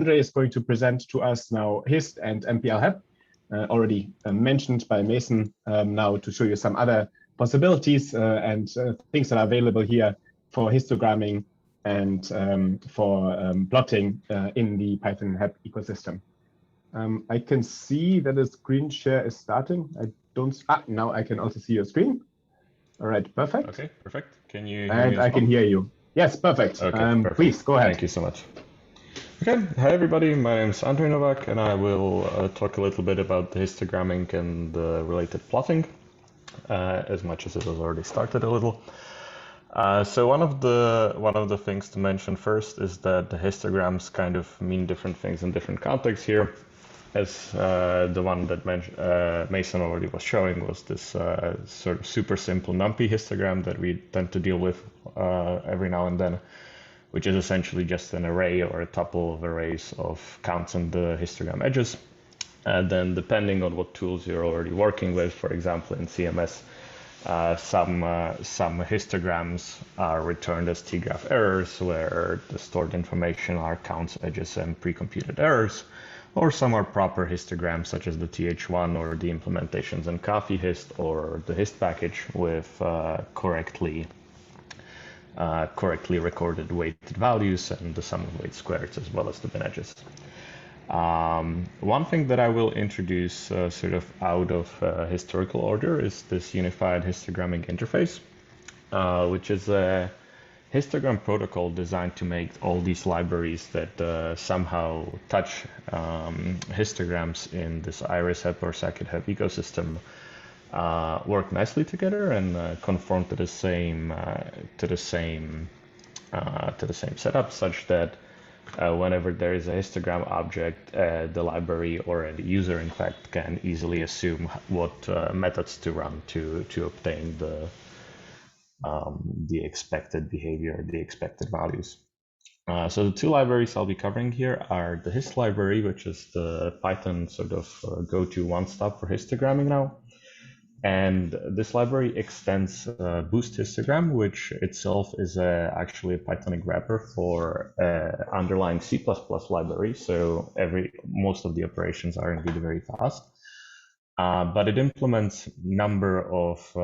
Andrzej is going to present to us now Hist and mplhep, already mentioned by Mason, now to show you some other possibilities and things that are available here for histogramming and for plotting in the Python HEP ecosystem. I can see that the screen share is starting. Now I can also see your screen. All right, perfect. Okay, perfect. Can you hear and me as I well? can hear you. Yes, perfect. Okay, perfect. Please go ahead. Thank you so much. Okay, hi everybody, my name is Andrzej Novak and I will talk a little bit about the histogramming and the related plotting, as much as it has already started a little. So one of the things to mention first is that the histograms kind of mean different things in different contexts here. As the one that Mason already was showing was this sort of super simple NumPy histogram that we tend to deal with every now and then, which is essentially just an array or a tuple of arrays of counts on the histogram edges. And then depending on what tools you're already working with, for example, in CMS, some histograms are returned as tgraph errors, where the stored information are counts, edges, and pre-computed errors. Or some are proper histograms, such as the TH1 or the implementations in Coffee Hist or the Hist package with correctly recorded weighted values and the sum of weight squares, as well as the bin edges. One thing that I will introduce sort of out of historical order is this unified histogramming interface, which is a histogram protocol designed to make all these libraries that somehow touch histograms in this IRIS-HEP or scikit-HEP ecosystem work nicely together and conform to the same setup, such that whenever there is a histogram object, the library or a user, in fact, can easily assume what methods to run to obtain the expected behavior, the expected values. So the two libraries I'll be covering here are the Hist library, which is the Python sort of go-to one-stop for histogramming now. And this library extends Boost Histogram, which itself is actually a Pythonic wrapper for underlying C++ library. So most of the operations are indeed very fast. But it implements a number of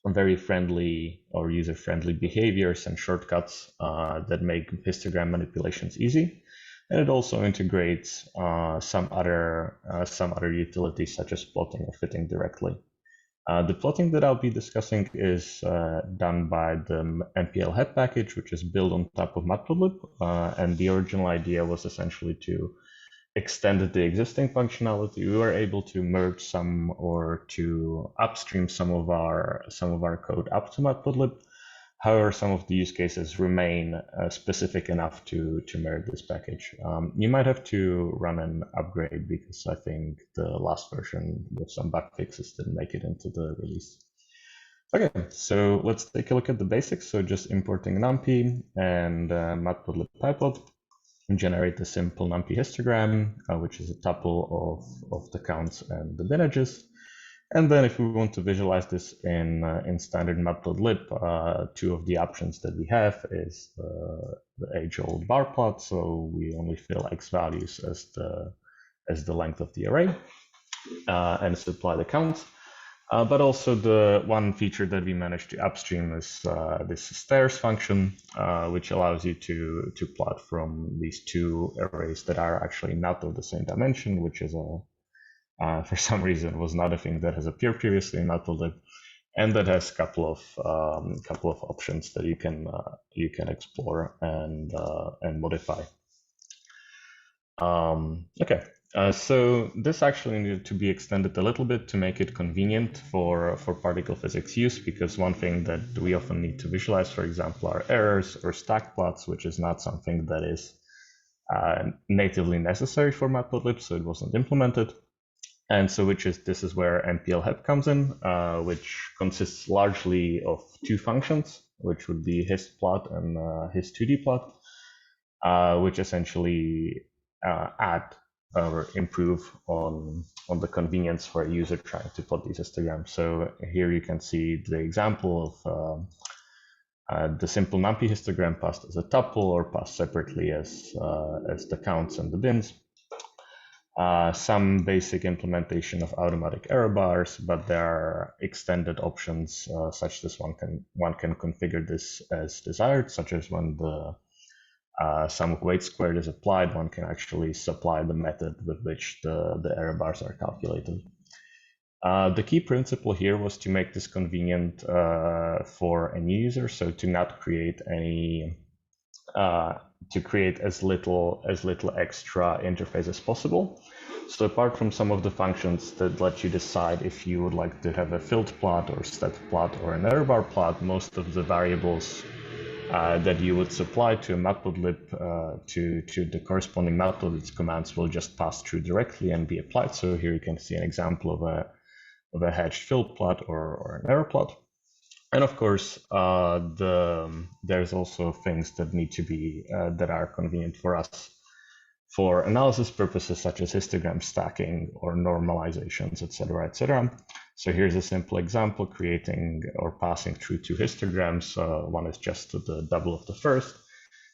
very friendly or user-friendly behaviors and shortcuts that make histogram manipulations easy. And it also integrates some other utilities, such as plotting or fitting directly. The plotting that I'll be discussing is done by the mplhep package, which is built on top of matplotlib. And the original idea was essentially to extend the existing functionality. We were able to merge some or to upstream some of our code up to matplotlib. However, some of the use cases remain specific enough to merit this package. You might have to run an upgrade because I think the last version with some bug fixes didn't make it into the release. Okay, so let's take a look at the basics. So just importing NumPy and matplotlib pyplot and generate a simple NumPy histogram, which is a tuple of the counts and the bin edges. And then if we want to visualize this in standard matplotlib, two of the options that we have is the age-old bar plot. So we only fill x values as the length of the array and supply the counts. But also the one feature that we managed to upstream is this stairs function, which allows you to plot from these two arrays that are actually not of the same dimension, which is for some reason was not a thing that has appeared previously in matplotlib, and that has a couple of options that you can explore and modify. Okay. So this actually needed to be extended a little bit to make it convenient for particle physics use, because one thing that we often need to visualize, for example, are errors or stack plots, which is not something that is natively necessary for matplotlib, so it wasn't implemented. And so this is where mplhep comes in, which consists largely of two functions, which would be histplot and hist2dplot, which essentially add or improve on the convenience for a user trying to plot these histograms. So here you can see the example the simple numpy histogram passed as a tuple or passed separately as the counts and the bins. Some basic implementation of automatic error bars, but there are extended options such as one can configure this as desired, such as when the sum of weight squared is applied, one can actually supply the method with which the error bars are calculated. The key principle here was to make this convenient for a new user, so to not create any, to create as little extra interface as possible. So apart from some of the functions that let you decide if you would like to have a filled plot or step plot or an error bar plot, most of the variables that you would supply to a matplotlib, to the corresponding matplotlib commands will just pass through directly and be applied. So here you can see an example of a hatched filled plot or an error plot. And of course, there's also things that need to be, that are convenient for us for analysis purposes, such as histogram stacking or normalizations, etc., etc. So here's a simple example, creating or passing through two histograms. One is just the double of the first,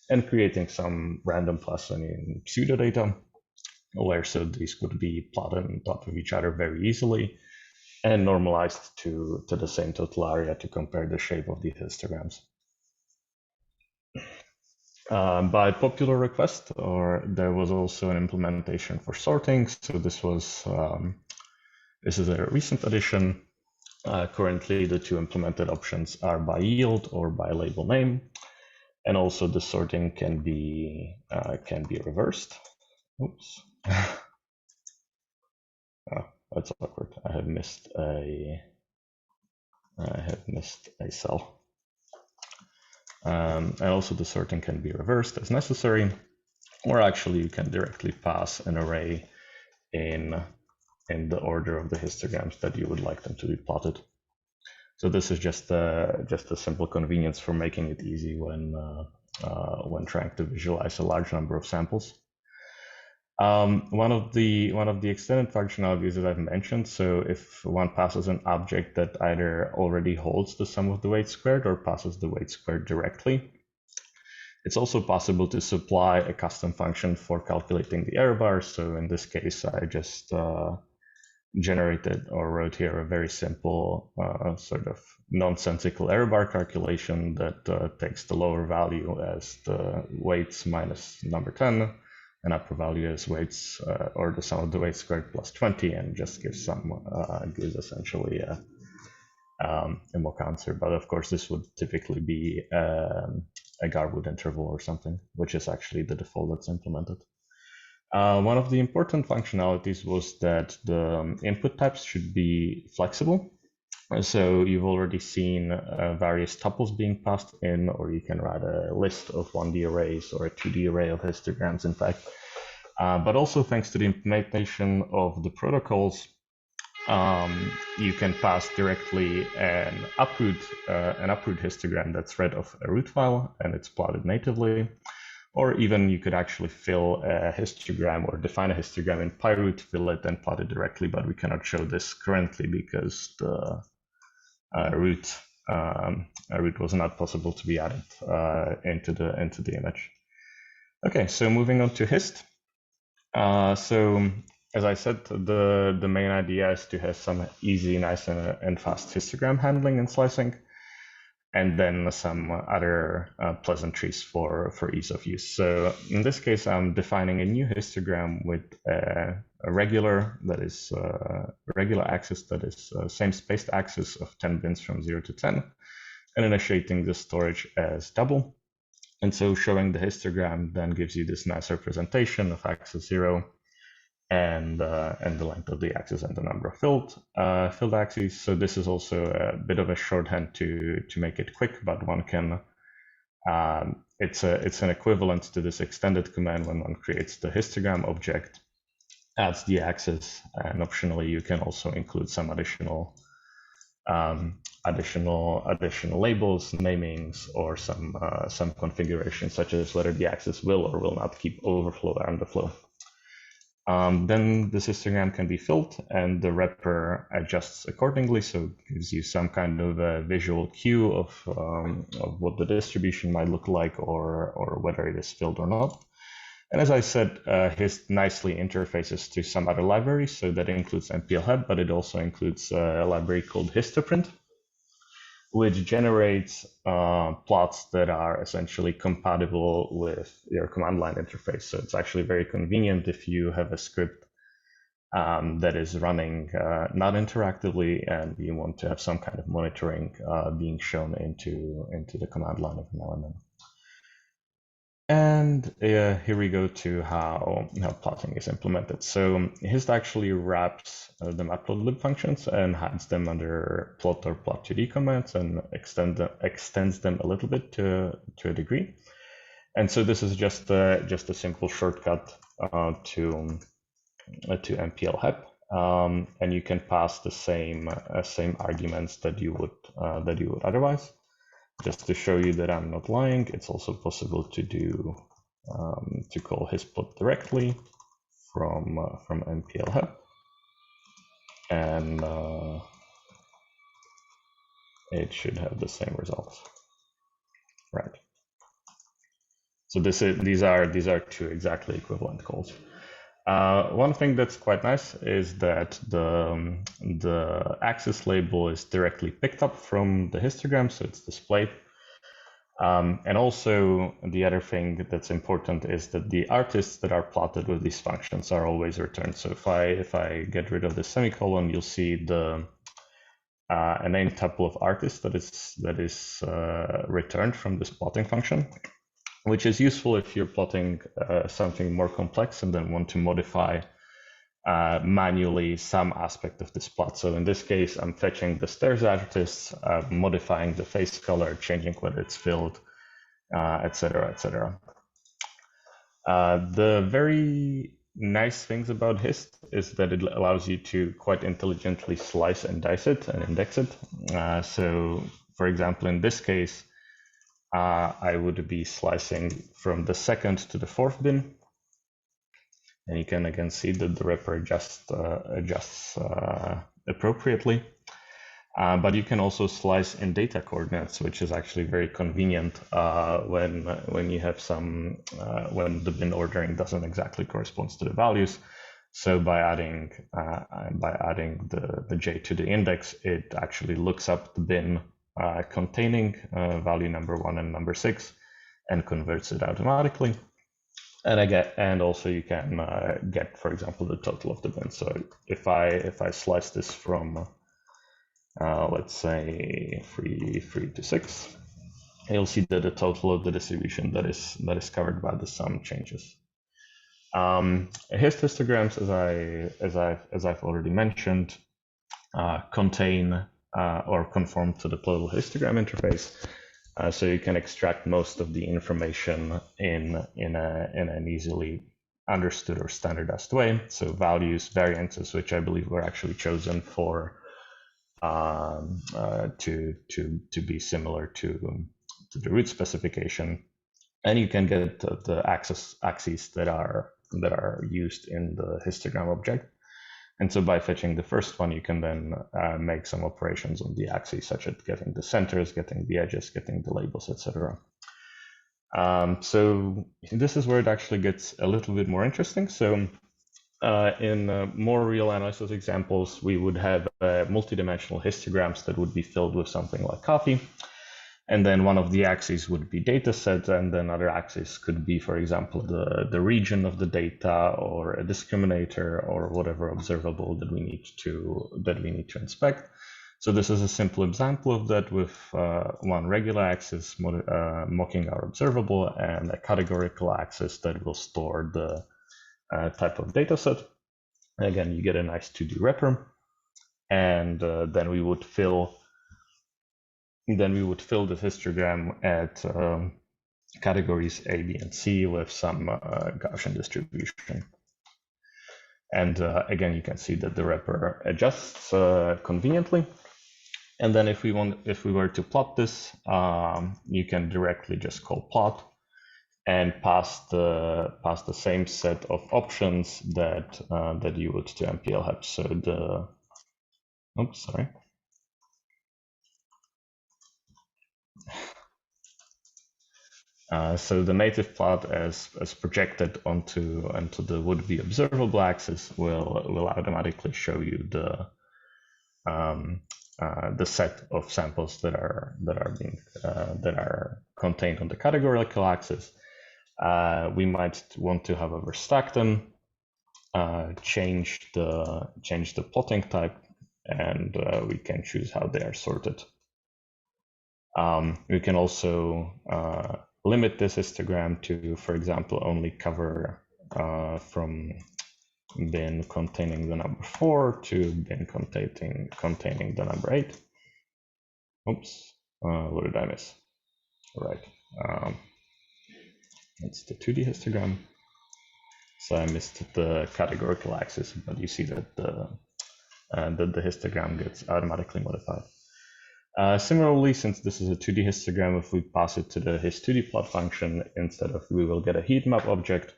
and creating some random plus any pseudo data, where so these could be plotted on top of each other very easily and normalized to the same total area to compare the shape of these histograms. By popular request, or there was also an implementation for sorting. So this was this is a recent addition. Currently, the two implemented options are by yield or by label name, and also the sorting can be reversed. Oops, oh, that's awkward. I have missed a cell. And also the sorting can be reversed as necessary, or actually you can directly pass an array in the order of the histograms that you would like them to be plotted. So this is just a simple convenience for making it easy when trying to visualize a large number of samples. One of the extended functionalities that I've mentioned, so if one passes an object that either already holds the sum of the weight squared or passes the weight squared directly, it's also possible to supply a custom function for calculating the error bars. So in this case, I just generated or wrote here a very simple sort of nonsensical error bar calculation that takes the lower value as the weights minus number 10, and upper value as weights or the sum of the weight squared plus 20, and just gives gives essentially a mock answer. But of course, this would typically be a Garwood interval or something, which is actually the default that's implemented. One of the important functionalities was that the input types should be flexible. So you've already seen various tuples being passed in, or you can write a list of 1D arrays or a 2D array of histograms, in fact. But also thanks to the implementation of the protocols, you can pass directly an uproot histogram that's read of a root file and it's plotted natively. Or even you could actually fill a histogram or define a histogram in pyroot, fill it and plot it directly, but we cannot show this currently because the root was not possible to be added into the image. Okay, so moving on to Hist. So as I said, the main idea is to have some easy, nice, and fast histogram handling and slicing, and then some other pleasantries for ease of use. So in this case, I'm defining a new histogram with a regular axis that is same spaced axis of 10 bins from 0 to 10, and initiating the storage as double. And so showing the histogram then gives you this nice representation of axis 0 and the length of the axis and the number of filled axes. So this is also a bit of a shorthand to make it quick, but one can it's an equivalent to this extended command when one creates the histogram object, adds the axis, and optionally you can also include some additional labels, namings, or some configuration, such as whether the axis will or will not keep overflow or underflow. Then this histogram can be filled and the wrapper adjusts accordingly, so it gives you some kind of a visual cue of what the distribution might look like, or whether it is filled or not. And as I said, Hist nicely interfaces to some other libraries, so that includes mplhep, but it also includes a library called Histoprint, which generates plots that are essentially compatible with your command line interface. So it's actually very convenient if you have a script that is running not interactively and you want to have some kind of monitoring being shown into the command line every now and then. And here we go to how plotting is implemented. So Hist actually wraps the matplotlib functions and hides them under plot or plot2d commands and extends them a little bit to a degree. And so this is just a simple shortcut to mplhep, and you can pass the same arguments that you would otherwise. Just to show you that I'm not lying, it's also possible to do to call hisplot directly from mplhep, and it should have the same results, right? So these are two exactly equivalent calls. One thing that's quite nice is that the axis label is directly picked up from the histogram, so it's displayed. And also the other thing that's important is that the artists that are plotted with these functions are always returned. So if I get rid of the semicolon, you'll see a name tuple of artists that is returned from this plotting function, which is useful if you're plotting something more complex and then want to modify manually some aspect of this plot. So in this case, I'm fetching the stairs artists, modifying the face color, changing whether it's filled, etc., etc. The very nice things about Hist is that it allows you to quite intelligently slice and dice it and index it. So for example, in this case, I would be slicing from the 2nd to the 4th bin. And you can again see that the wrapper adjusts appropriately. But you can also slice in data coordinates, which is actually very convenient when you have when the bin ordering doesn't exactly correspond to the values. So by adding the J to the index, it actually looks up the bin containing value number 1 and number 6 and converts it automatically. And also you can get, for example, the total of the bin. So if I slice this from let's say 3 to 6, you'll see that the total of the distribution that is covered by the sum changes. Histograms, as I've already mentioned, contain or conform to the total histogram interface. So you can extract most of the information in an easily understood or standardized way. So values, variances, which I believe were actually chosen for to be similar to the root specification, and you can get the axes that are used in the histogram object. And so by fetching the first one, you can then make some operations on the axes, such as getting the centers, getting the edges, getting the labels, etc. So this is where it actually gets a little bit more interesting. So in more real analysis examples, we would have multidimensional histograms that would be filled with something like coffee. And then one of the axes would be data set, and then other axes could be, for example, the region of the data, or a discriminator, or whatever observable that we need to inspect. So this is a simple example of that, with one regular axis mocking our observable, and a categorical axis that will store the type of data set. Again, you get a nice 2D wrapper, and then we would fill the histogram at categories A, B, and C with some Gaussian distribution. And again, you can see that the wrapper adjusts conveniently. And then if we were to plot this, you can directly just call plot. and pass the same set of options that that you would to mplhep. So the so the native plot as projected onto the would-be observable axis will automatically show you the set of samples that are contained on the categorical axis. We might want to, however, stack them, change the plotting type, and we can choose how they are sorted. We can also limit this histogram to, for example, only cover from bin containing the number 4 to bin containing the number 8. Oops, what did I miss? All right, it's the 2D histogram. So I missed the categorical axis, but you see that the histogram gets automatically modified. Similarly, since this is a 2D histogram, if we pass it to the hist2d plot function instead of, we will get a heat map object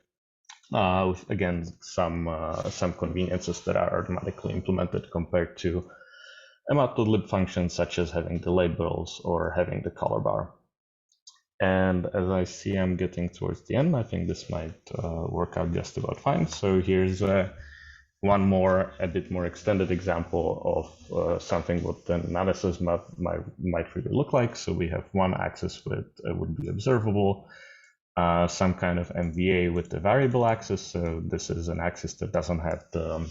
with, again, some conveniences that are automatically implemented compared to a matplotlib function, such as having the labels or having the color bar. And as I see I'm getting towards the end, I think this might work out just about fine. So here's one more, a bit more extended example of something what an analysis map might really look like. So we have one axis with would be observable, some kind of MVA with the variable axis. So this is an axis that doesn't have the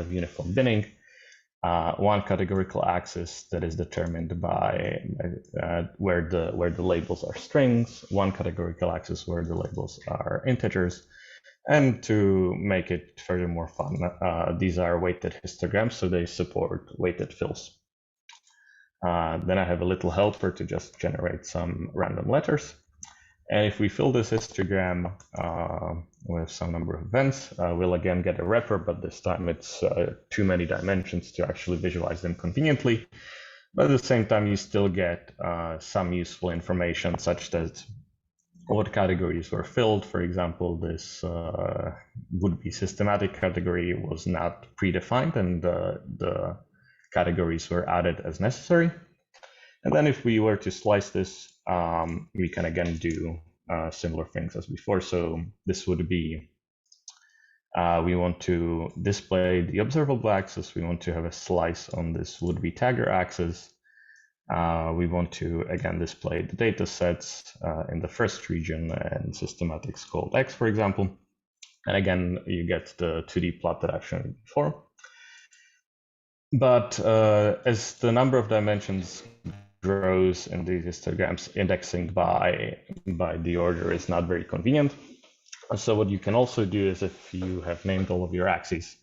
uniform binning. One categorical axis that is determined by where the labels are strings. One categorical axis where the labels are integers. And to make it furthermore fun, these are weighted histograms, so they support weighted fills. Then I have a little helper to just generate some random letters. And if we fill this histogram with some number of events, we'll again get a wrapper, but this time it's too many dimensions to actually visualize them conveniently. But at the same time, you still get some useful information, such that what categories were filled. For example, this would-be systematic category was not predefined, and the categories were added as necessary. And then if we were to slice this, we can again do similar things as before. So this would be, we want to display the observable axis. We want to have a slice on this would-be tagger axis. We want to, again, display the data sets in the first region and systematics called X, for example. And again, you get the 2D plot that I've shown before. But as the number of dimensions grows in these histograms, indexing by the order is not very convenient. So what you can also do is, if you have named all of your axes,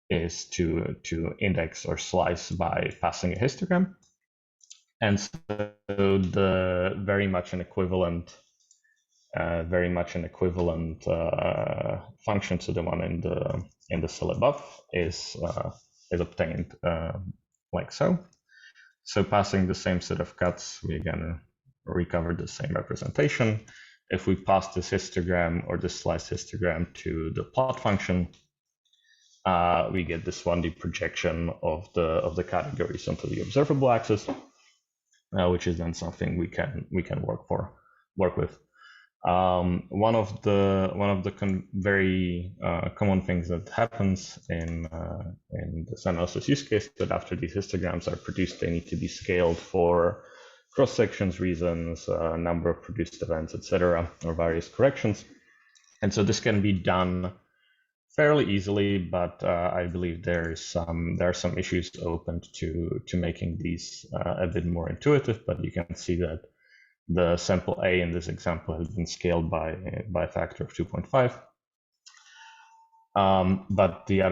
is to index or slice by passing a histogram. And so the very much an equivalent function to the one in the cell above is obtained like so. So passing the same set of cuts, we again recover the same representation. If we pass this histogram or this sliced histogram to the plot function, we get this 1D projection of the categories onto the observable axis, which is then something we can work with. One of the very common things that happens in this analysis use case, that after these histograms are produced, they need to be scaled for cross sections reasons, number of produced events, etc., or various corrections. And so this can be done fairly easily, but I believe there are some issues open to making these a bit more intuitive. But you can see that the sample A in this example has been scaled by a factor of 2.5. But the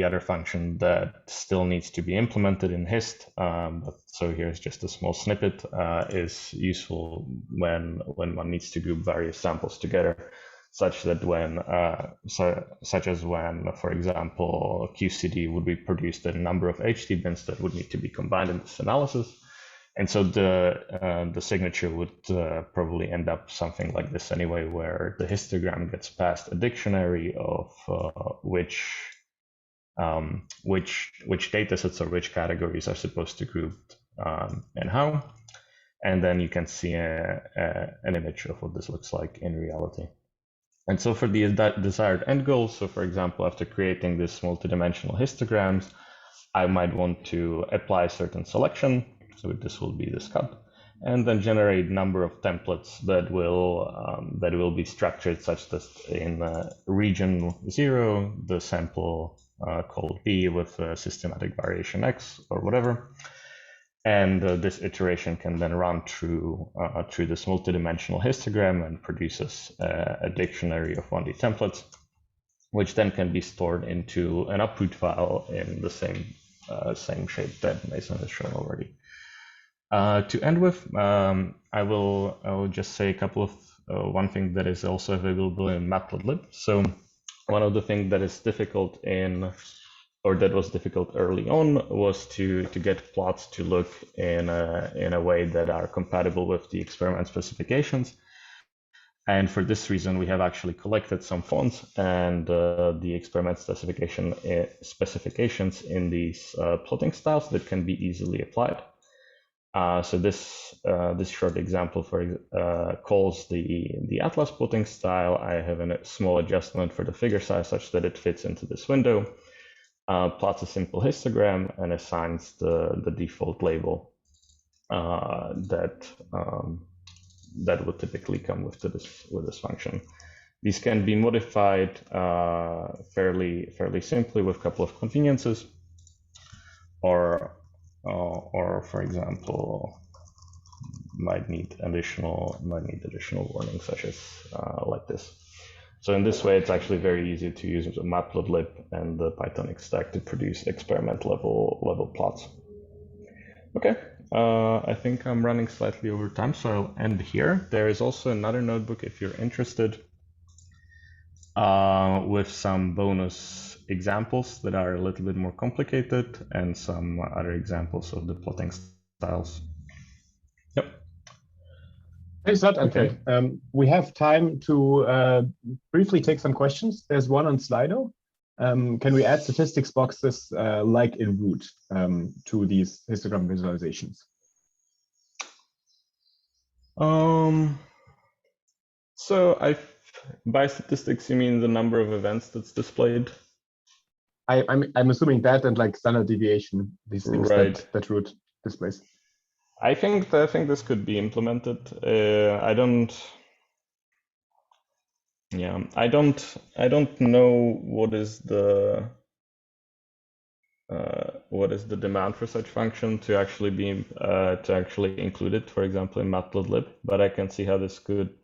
other function that still needs to be implemented in Hist, so here's just a small snippet, is useful when one needs to group various samples together, such that such as when, for example, QCD would be produced a number of HT bins that would need to be combined in this analysis. And so the signature would probably end up something like this anyway, where the histogram gets passed a dictionary of which data sets or which categories are supposed to group and how. And then you can see an image of what this looks like in reality. And so for the desired end goal, so for example, after creating this multidimensional histograms, I might want to apply a certain selection. So this will be this cut, and then generate a number of templates that will be structured such that in region 0, the sample called B with systematic variation X or whatever. And this iteration can then run through this multidimensional histogram and produces a dictionary of 1D templates, which then can be stored into an output file in the same shape that Mason has shown already. To end with, I will just say a couple of one thing that is also available in matplotlib. So one of the things that is difficult that was difficult early on was to get plots to look in a way that are compatible with the experiment specifications. And for this reason, we have actually collected some fonts and the experiment specifications in these plotting styles that can be easily applied. So this short example calls the Atlas plotting style. I have a small adjustment for the figure size such that it fits into this window. Plots a simple histogram and assigns the default label that would typically come with this function. These can be modified fairly simply with a couple of conveniences, or for example, might need additional warnings such as like this. So in this way, it's actually very easy to use matplotlib and the Python stack to produce experiment level plots. Okay, I think I'm running slightly over time, so I'll end here. There is also another notebook if you're interested with some bonus examples that are a little bit more complicated and some other examples of the plotting styles. Yep. Thanks a lot, Andrzej. We have time to briefly take some questions. There's one on Slido. Can we add statistics boxes like in root to these histogram visualizations? So by statistics, you mean the number of events that's displayed? I'm assuming that and like standard deviation, these things right. that root displays. I think this could be implemented. I don't know what is the demand for such function to actually be include it, for example, in matplotlib. But I can see how this could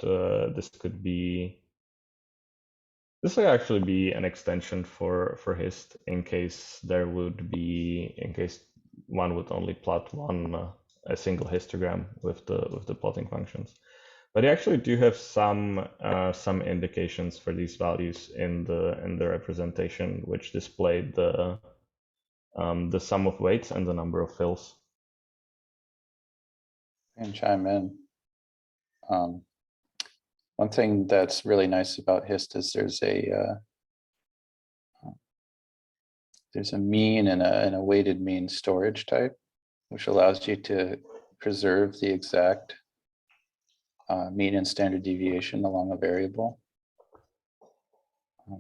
actually be an extension for Hist in case one would only plot a single histogram with the plotting functions. But I actually do have some indications for these values in the representation, which displayed the sum of weights and the number of fills. And chime in. One thing that's really nice about Hist is there's a mean and a weighted mean storage type, which allows you to preserve the exact mean and standard deviation along a variable.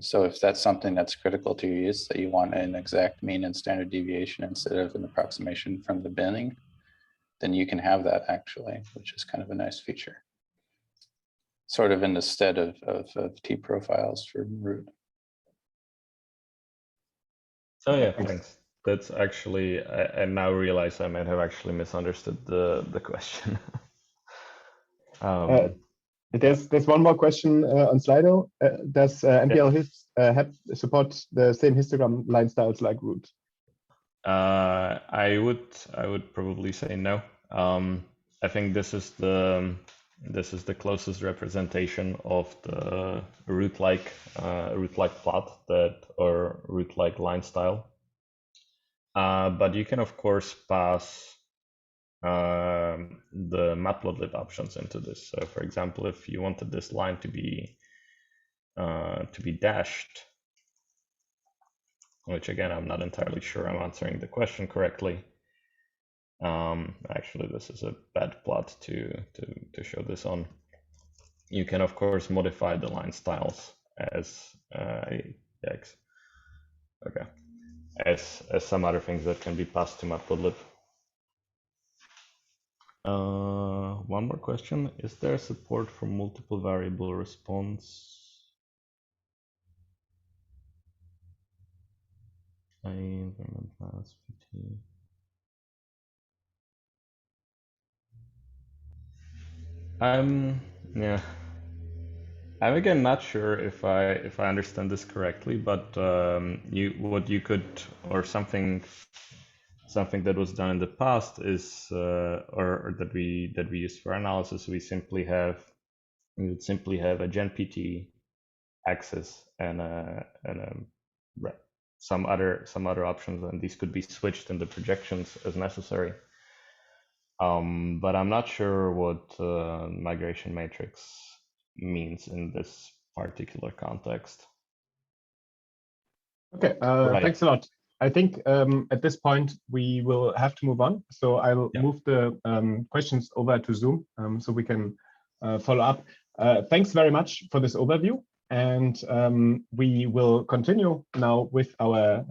So if that's something that's critical to your use, that you want an exact mean and standard deviation instead of an approximation from the binning, then you can have that actually, which is kind of a nice feature. Sort of in the stead of T profiles for root. Oh yeah, thanks. That's actually, I now realize I might have actually misunderstood the question. There's one more question on Slido. Does mplhep support the same histogram line styles like root? I would probably say no. I think this is the closest representation of the root-like plot or root-like line style. But you can of course pass the matplotlib options into this. So for example, if you wanted this line to be dashed, which again, I'm not entirely sure I'm answering the question correctly. Actually, this is a bad plot to show this on. You can of course modify the line styles as as some other things that can be passed to matplotlib. One more question: is there support for multiple variable response? Yeah. I'm again not sure if I understand this correctly, but what you could, or something that was done in the past is or that we use for analysis, we would simply have a genpt axis and some other options, and these could be switched in the projections as necessary. But I'm not sure what migration matrix means in this particular context. Okay, thanks a lot. I think at this point we will have to move on. So I'll move the questions over to Zoom so we can follow up. Thanks very much for this overview. And we will continue now with our